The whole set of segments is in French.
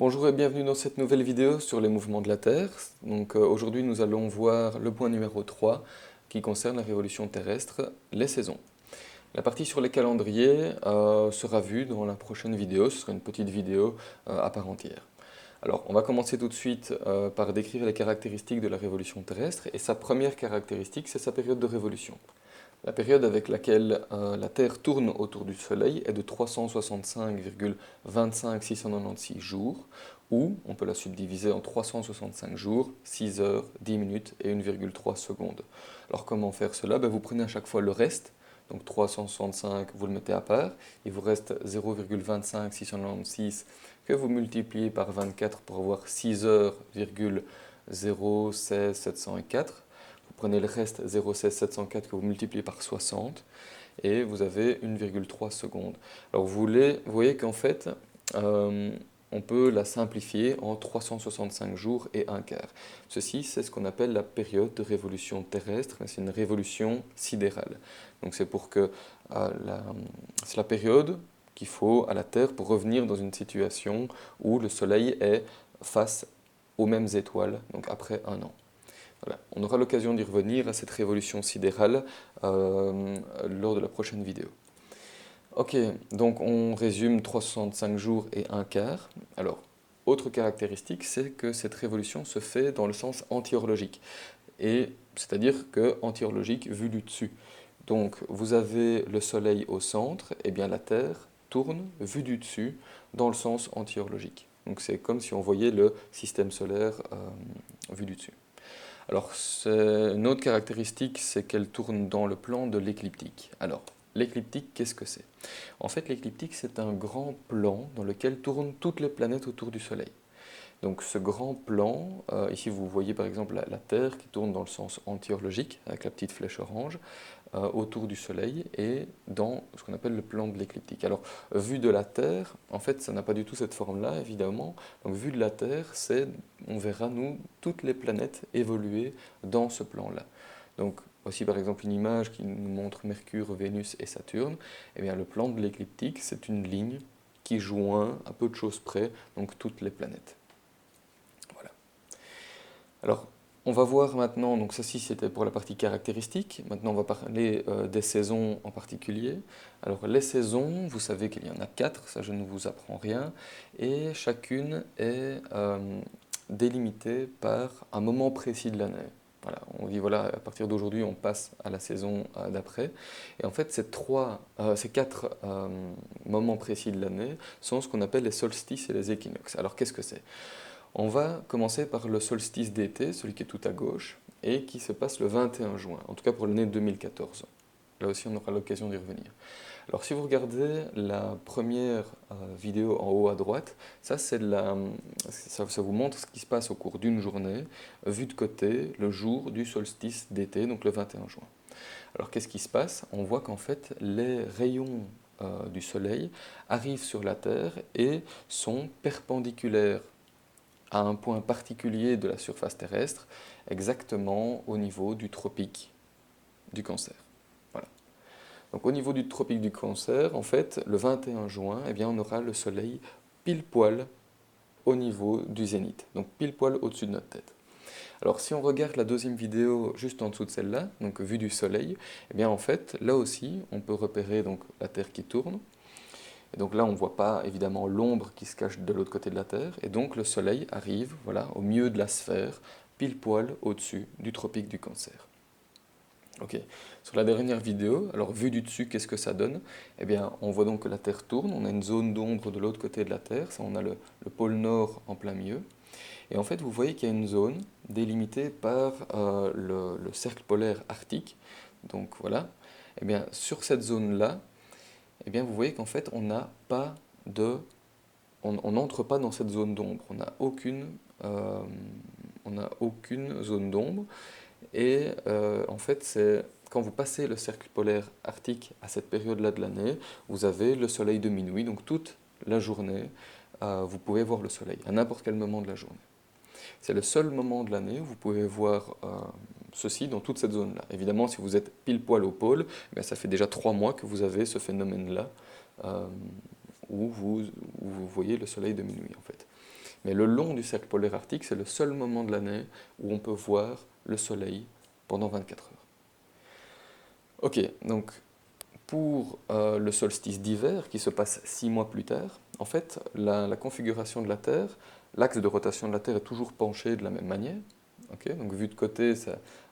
Bonjour et bienvenue dans cette nouvelle vidéo sur les mouvements de la Terre. Aujourd'hui nous allons voir le point numéro 3 qui concerne la révolution terrestre, les saisons. La partie sur les calendriers sera vue dans la prochaine vidéo, ce sera une petite vidéo à part entière. Alors on va commencer tout de suite par décrire les caractéristiques de la révolution terrestre et sa première caractéristique c'est sa période de révolution. La période avec laquelle la Terre tourne autour du Soleil est de 365,25696 jours, ou on peut la subdiviser en 365 jours, 6 heures, 10 minutes et 1,3 secondes. Alors comment faire cela? Vous prenez à chaque fois le reste, donc 365 vous le mettez à part, il vous reste 0,25696 que vous multipliez par 24 pour avoir 6 heures, 016 704. Vous prenez le reste 0,16 704 que vous multipliez par 60 et vous avez 1,3 secondes. Alors vous voyez qu'en fait, on peut la simplifier en 365 jours et un quart. Ceci, c'est ce qu'on appelle la période de révolution terrestre, c'est une révolution sidérale. Donc c'est pour que c'est la période qu'il faut à la Terre pour revenir dans une situation où le Soleil est face aux mêmes étoiles, donc après un an. Voilà. On aura l'occasion d'y revenir à cette révolution sidérale lors de la prochaine vidéo. Ok, donc on résume 365 jours et un quart. Alors, autre caractéristique, c'est que cette révolution se fait dans le sens anti-horlogique, et c'est-à-dire que anti-horlogique vu du dessus. Donc vous avez le Soleil au centre, et bien la Terre tourne vue du dessus dans le sens anti-horlogique. Donc c'est comme si on voyait le système solaire vu du dessus. Alors, une autre caractéristique, c'est qu'elle tourne dans le plan de l'écliptique. Alors, l'écliptique, qu'est-ce que c'est? En fait, l'écliptique, c'est un grand plan dans lequel tournent toutes les planètes autour du Soleil. Donc ce grand plan, ici vous voyez par exemple la Terre qui tourne dans le sens anti-horlogique, avec la petite flèche orange, autour du Soleil et dans ce qu'on appelle le plan de l'écliptique. Alors, vu de la Terre, en fait, ça n'a pas du tout cette forme-là, évidemment. Donc, vu de la Terre, on verra, nous, toutes les planètes évoluer dans ce plan-là. Donc, voici par exemple une image qui nous montre Mercure, Vénus et Saturne. Eh bien, le plan de l'écliptique, c'est une ligne qui joint, à peu de choses près, donc toutes les planètes. Voilà. Alors, on va voir maintenant, donc ceci c'était pour la partie caractéristique, maintenant on va parler des saisons en particulier. Alors les saisons, vous savez qu'il y en a 4, ça je ne vous apprends rien, et chacune est délimitée par un moment précis de l'année. Voilà, on dit voilà, à partir d'aujourd'hui on passe à la saison d'après, et en fait ces quatre moments précis de l'année sont ce qu'on appelle les solstices et les équinoxes. Alors qu'est-ce que c'est? On va commencer par le solstice d'été, celui qui est tout à gauche, et qui se passe le 21 juin, en tout cas pour l'année 2014. Là aussi, on aura l'occasion d'y revenir. Alors, si vous regardez la première vidéo en haut à droite, ça vous montre ce qui se passe au cours d'une journée, vu de côté, le jour du solstice d'été, donc le 21 juin. Alors, qu'est-ce qui se passe? On voit qu'en fait, les rayons du Soleil arrivent sur la Terre et sont perpendiculaires à un point particulier de la surface terrestre, exactement au niveau du tropique du Cancer. Voilà. Donc au niveau du tropique du Cancer, en fait, le 21 juin, eh bien, on aura le Soleil pile poil au niveau du zénith, donc pile poil au-dessus de notre tête. Alors si on regarde la deuxième vidéo juste en dessous de celle-là, donc vue du Soleil, eh bien en fait, là aussi, on peut repérer donc la Terre qui tourne. Et donc là, on ne voit pas évidemment l'ombre qui se cache de l'autre côté de la Terre. Et donc le Soleil arrive voilà, au milieu de la sphère, pile poil au-dessus du tropique du Cancer. Ok. Sur la dernière vidéo, alors vu du dessus, qu'est-ce que ça donne? Eh bien, on voit donc que la Terre tourne, on a une zone d'ombre de l'autre côté de la Terre, ça, on a le pôle Nord en plein milieu. Et en fait, vous voyez qu'il y a une zone délimitée par le cercle polaire arctique. Donc voilà. Eh bien, sur cette zone-là, eh bien, vous voyez qu'en fait, on n'a pas de... On n'entre pas dans cette zone d'ombre. On n'a aucune zone d'ombre. Et en fait, c'est quand vous passez le cercle polaire arctique à cette période-là de l'année, vous avez le soleil de minuit. Donc toute la journée, vous pouvez voir le soleil, à n'importe quel moment de la journée. C'est le seul moment de l'année où vous pouvez voir ceci dans toute cette zone-là. Évidemment, si vous êtes pile poil au pôle, eh bien, ça fait déjà 3 mois que vous avez ce phénomène-là où vous voyez le soleil de minuit en fait. Mais le long du cercle polaire arctique, c'est le seul moment de l'année où on peut voir le soleil pendant 24 heures. Ok, donc pour le solstice d'hiver, qui se passe 6 mois plus tard, en fait, la configuration de la Terre, l'axe de rotation de la Terre est toujours penché de la même manière. Okay, donc vu de côté,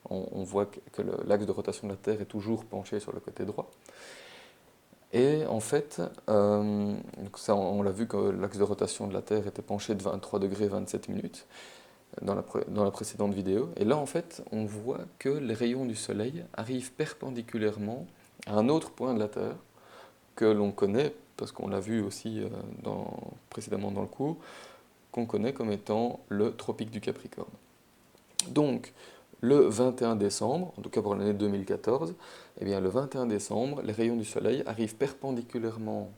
on voit que l'axe de rotation de la Terre est toujours penché sur le côté droit. Et en fait, ça, on l'a vu que l'axe de rotation de la Terre était penché de 23 degrés 27 minutes dans la précédente vidéo. Et là, en fait, on voit que les rayons du Soleil arrivent perpendiculairement à un autre point de la Terre que l'on connaît, parce qu'on l'a vu aussi précédemment dans le cours, qu'on connaît comme étant le tropique du Capricorne. Donc, le 21 décembre, en tout cas pour l'année 2014, eh bien, le 21 décembre, les rayons du Soleil arrivent perpendiculairement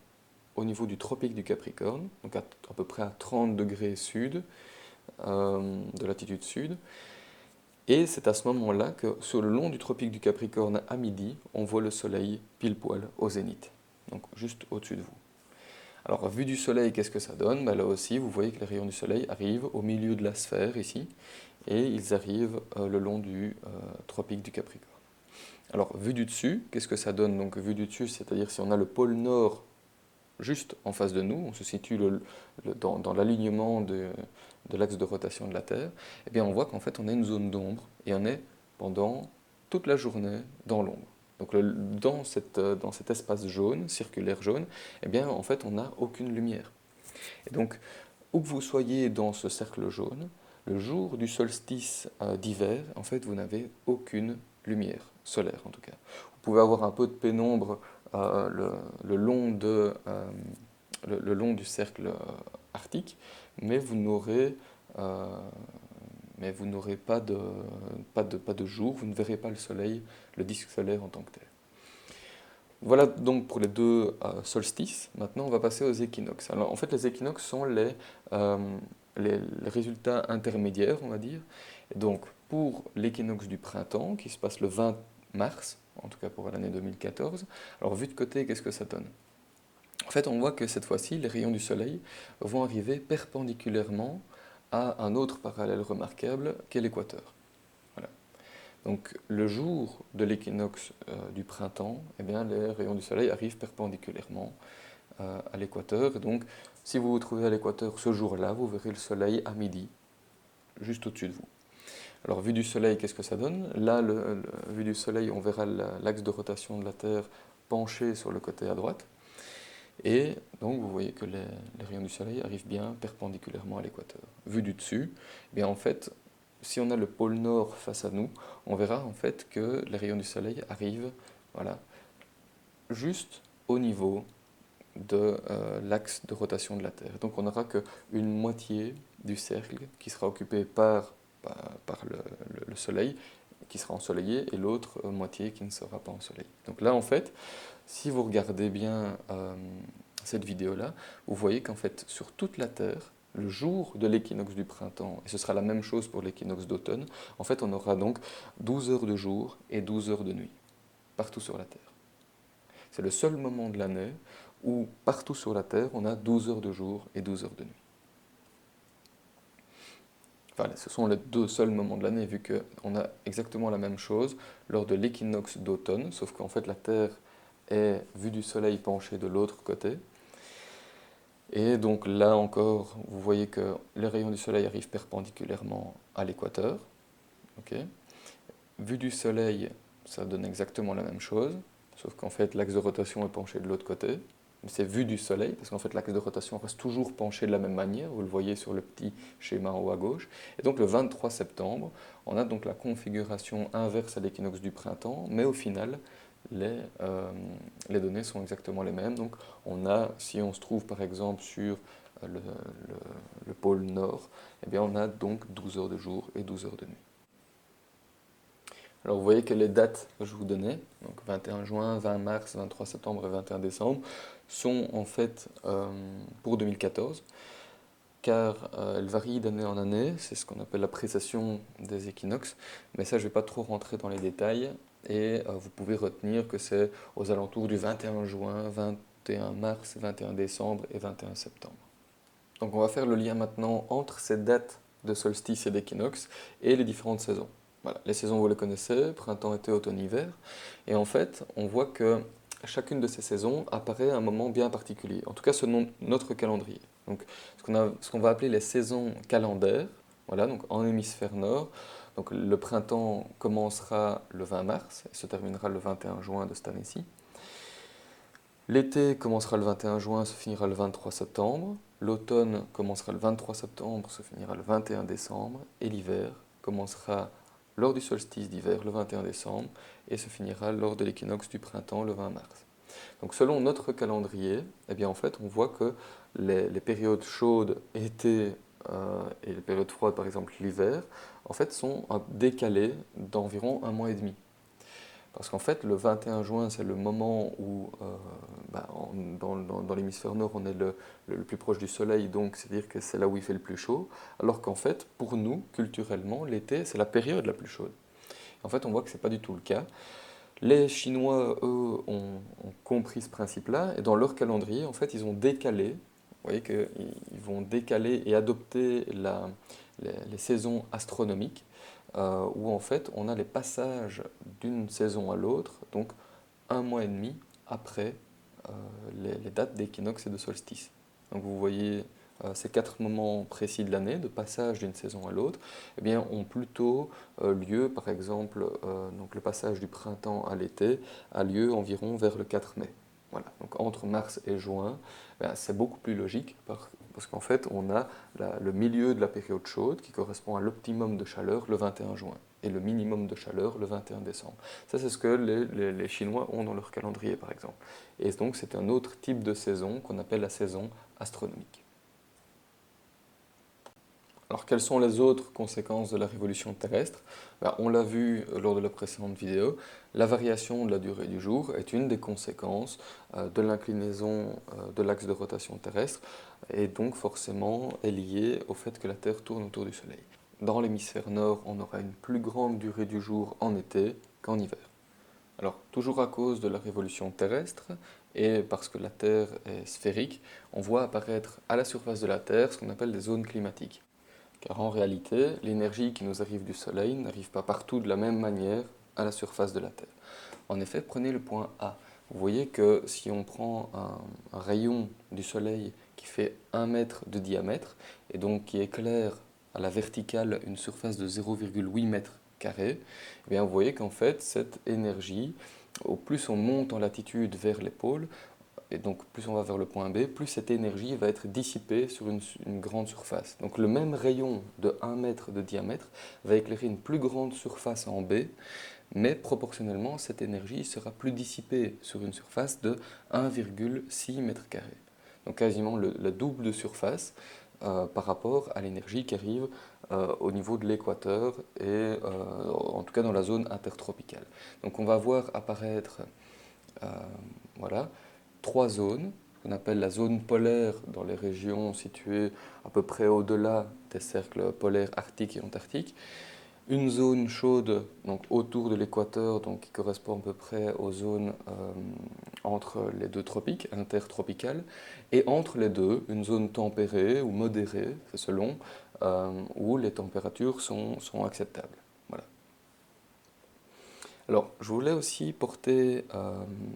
au niveau du tropique du Capricorne, donc à peu près à 30 degrés sud, de latitude sud. Et c'est à ce moment-là que sur le long du tropique du Capricorne à midi, on voit le Soleil pile poil au zénith, donc juste au-dessus de vous. Alors, vue du Soleil, qu'est-ce que ça donne? Là aussi, vous voyez que les rayons du Soleil arrivent au milieu de la sphère ici, et ils arrivent le long du tropique du Capricorne. Alors, vue du dessus, qu'est-ce que ça donne? Donc, vue du dessus, c'est-à-dire si on a le pôle Nord juste en face de nous, on se situe dans l'alignement de l'axe de rotation de la Terre, eh bien, on voit qu'en fait, on a une zone d'ombre, et on est pendant toute la journée dans l'ombre. Donc, dans cet espace jaune, circulaire jaune, eh bien, en fait, on n'a aucune lumière. Et donc, où que vous soyez dans ce cercle jaune, le jour du solstice d'hiver, en fait, vous n'avez aucune lumière solaire, en tout cas. Vous pouvez avoir un peu de pénombre le long du cercle arctique, mais vous n'aurez pas de jour, vous ne verrez pas le soleil, le disque solaire en tant que tel. Voilà donc pour les deux solstices. Maintenant, on va passer aux équinoxes. Alors, en fait, les équinoxes sont les résultats intermédiaires, on va dire. Et donc, pour l'équinoxe du printemps, qui se passe le 20 mars, en tout cas pour l'année 2014, alors vu de côté, qu'est-ce que ça donne? En fait, on voit que cette fois-ci, les rayons du soleil vont arriver perpendiculairement à un autre parallèle remarquable qu'est l'équateur. Voilà. Donc le jour de l'équinoxe du printemps, eh bien, les rayons du soleil arrivent perpendiculairement à l'équateur. Et donc si vous vous trouvez à l'équateur ce jour-là, vous verrez le soleil à midi, juste au-dessus de vous. Alors vue du soleil, qu'est-ce que ça donne? Là, vue du soleil, on verra l'axe de rotation de la Terre penché sur le côté à droite. Et donc vous voyez que les rayons du soleil arrivent bien perpendiculairement à l'équateur. Vu du dessus, eh bien en fait, si on a le pôle nord face à nous, on verra en fait que les rayons du soleil arrivent, voilà, juste au niveau de l'axe de rotation de la Terre. Donc on n'aura qu'une moitié du cercle qui sera occupée par le soleil, qui sera ensoleillé, et l'autre moitié qui ne sera pas ensoleillée. Donc là en fait, si vous regardez bien cette vidéo-là, vous voyez qu'en fait, sur toute la Terre, le jour de l'équinoxe du printemps, et ce sera la même chose pour l'équinoxe d'automne, en fait, on aura donc 12 heures de jour et 12 heures de nuit, partout sur la Terre. C'est le seul moment de l'année où, partout sur la Terre, on a 12 heures de jour et 12 heures de nuit. Enfin, ce sont les deux seuls moments de l'année, vu qu'on a exactement la même chose lors de l'équinoxe d'automne, sauf qu'en fait, la Terre est vue du soleil penchée de l'autre côté. Et donc là encore, vous voyez que les rayons du soleil arrivent perpendiculairement à l'équateur. Okay. Vue du soleil, ça donne exactement la même chose, sauf qu'en fait l'axe de rotation est penché de l'autre côté. C'est vue du soleil, parce qu'en fait l'axe de rotation reste toujours penché de la même manière, vous le voyez sur le petit schéma en haut à gauche. Et donc le 23 septembre, on a donc la configuration inverse à l'équinoxe du printemps, mais au final, les données sont exactement les mêmes. Donc on a, si on se trouve par exemple sur le pôle nord, eh bien on a donc 12 heures de jour et 12 heures de nuit. Alors vous voyez que les dates que je vous donnais, donc 21 juin, 20 mars, 23 septembre et 21 décembre, sont en fait pour 2014, car elles varient d'année en année, c'est ce qu'on appelle la précession des équinoxes, mais ça je ne vais pas trop rentrer dans les détails, et vous pouvez retenir que c'est aux alentours du 21 juin, 21 mars, 21 décembre et 21 septembre. Donc on va faire le lien maintenant entre ces dates de solstice et d'équinoxe et les différentes saisons. Voilà, les saisons vous les connaissez, printemps, été, automne, hiver. Et en fait, on voit que chacune de ces saisons apparaît à un moment bien particulier, en tout cas selon notre calendrier. Donc ce qu'on va appeler les saisons calendaires, voilà, donc en hémisphère nord. Donc le printemps commencera le 20 mars et se terminera le 21 juin de cette année-ci. L'été commencera le 21 juin, se finira le 23 septembre. L'automne commencera le 23 septembre, se finira le 21 décembre. Et l'hiver commencera lors du solstice d'hiver le 21 décembre et se finira lors de l'équinoxe du printemps le 20 mars. Donc selon notre calendrier, eh bien en fait on voit que les périodes chaudes, été et les périodes froides, par exemple l'hiver, en fait sont décalées d'environ un mois et demi. Parce qu'en fait, le 21 juin, c'est le moment où, dans l'hémisphère nord, on est le plus proche du soleil, donc c'est-à-dire que c'est là où il fait le plus chaud, alors qu'en fait, pour nous, culturellement, l'été, c'est la période la plus chaude. En fait, on voit que ce n'est pas du tout le cas. Les Chinois, eux, ont compris ce principe-là, et dans leur calendrier, en fait, ils ont décalé, vous voyez qu'ils vont décaler et adopter les saisons astronomiques, où en fait on a les passages d'une saison à l'autre, donc un mois et demi après les dates d'équinoxe et de solstice. Donc vous voyez ces 4 moments précis de l'année, de passage d'une saison à l'autre, eh bien, ont plutôt lieu, par exemple, donc le passage du printemps à l'été a lieu environ vers le 4 mai. Voilà. Donc entre mars et juin, ben, c'est beaucoup plus logique parce qu'en fait, on a le milieu de la période chaude qui correspond à l'optimum de chaleur le 21 juin et le minimum de chaleur le 21 décembre. Ça, c'est ce que les Chinois ont dans leur calendrier, par exemple. Et donc, c'est un autre type de saison qu'on appelle la saison astronomique. Alors, quelles sont les autres conséquences de la révolution terrestre? Ben, on l'a vu lors de la précédente vidéo, la variation de la durée du jour est une des conséquences de l'inclinaison de l'axe de rotation terrestre et donc forcément est liée au fait que la Terre tourne autour du Soleil. Dans l'hémisphère nord, on aura une plus grande durée du jour en été qu'en hiver. Alors, toujours à cause de la révolution terrestre et parce que la Terre est sphérique, on voit apparaître à la surface de la Terre ce qu'on appelle des zones climatiques. Car en réalité, l'énergie qui nous arrive du Soleil n'arrive pas partout de la même manière à la surface de la Terre. En effet, prenez le point A. Vous voyez que si on prend un rayon du Soleil qui fait 1 mètre de diamètre et donc qui éclaire à la verticale une surface de 0,8 mètres carrés, eh bien vous voyez qu'en fait cette énergie, au plus on monte en latitude vers les pôles, et donc plus on va vers le point B, plus cette énergie va être dissipée sur une grande surface. Donc le même rayon de 1 mètre de diamètre va éclairer une plus grande surface en B, mais proportionnellement, cette énergie sera plus dissipée sur une surface de 1,6 m². Donc quasiment le double de surface par rapport à l'énergie qui arrive au niveau de l'équateur et en tout cas dans la zone intertropicale. Donc on va voir apparaître euh, voilà, 3 zones qu'on appelle la zone polaire dans les régions situées à peu près au-delà des cercles polaires arctiques et antarctiques, une zone chaude donc autour de l'équateur, donc qui correspond à peu près aux zones entre les deux tropiques, intertropicales, et entre les deux, une zone tempérée ou modérée, c'est selon, où les températures sont acceptables. Voilà. Alors, je voulais aussi porter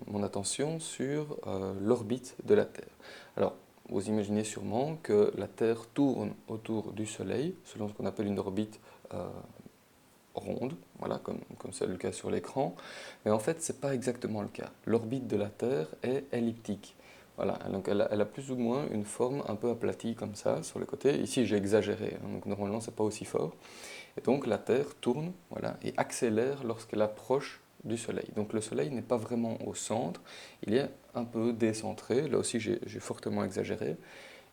mon attention sur l'orbite de la Terre. Alors, vous imaginez sûrement que la Terre tourne autour du Soleil, selon ce qu'on appelle une orbite ronde, voilà, comme c'est le cas sur l'écran. Mais en fait, ce n'est pas exactement le cas. L'orbite de la Terre est elliptique. Voilà, donc elle a plus ou moins une forme un peu aplatie comme ça sur le côté. Ici, j'ai exagéré, hein, donc normalement, ce n'est pas aussi fort. Et donc la Terre tourne, voilà, et accélère lorsqu'elle approche du Soleil. Donc le Soleil n'est pas vraiment au centre, il est un peu décentré. Là aussi, j'ai fortement exagéré.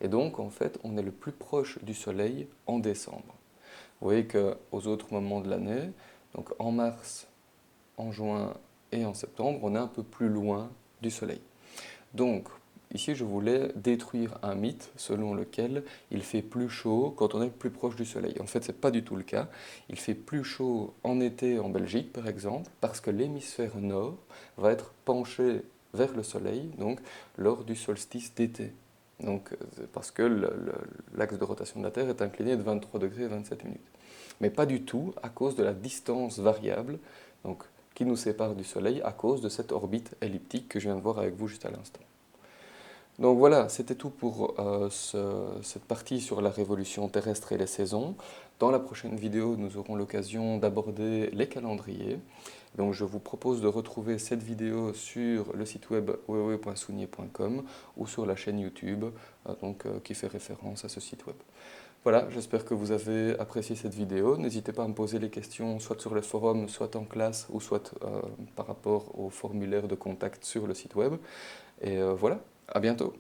Et donc, en fait, on est le plus proche du Soleil en décembre. Vous voyez qu'aux autres moments de l'année, donc en mars, en juin et en septembre, on est un peu plus loin du Soleil. Donc, ici, je voulais détruire un mythe selon lequel il fait plus chaud quand on est plus proche du Soleil. En fait, ce n'est pas du tout le cas. Il fait plus chaud en été en Belgique, par exemple, parce que l'hémisphère nord va être penché vers le Soleil, donc lors du solstice d'été. Donc, c'est parce que l'axe de rotation de la Terre est incliné de 23 degrés et 27 minutes. Mais pas du tout à cause de la distance variable donc, qui nous sépare du Soleil à cause de cette orbite elliptique que je viens de voir avec vous juste à l'instant. Donc voilà, c'était tout pour cette partie sur la révolution terrestre et les saisons. Dans la prochaine vidéo, nous aurons l'occasion d'aborder les calendriers. Donc je vous propose de retrouver cette vidéo sur le site web www.sounier.com ou sur la chaîne YouTube qui fait référence à ce site web. Voilà, j'espère que vous avez apprécié cette vidéo. N'hésitez pas à me poser les questions soit sur le forum, soit en classe ou soit par rapport au formulaire de contact sur le site web. Et voilà, à bientôt.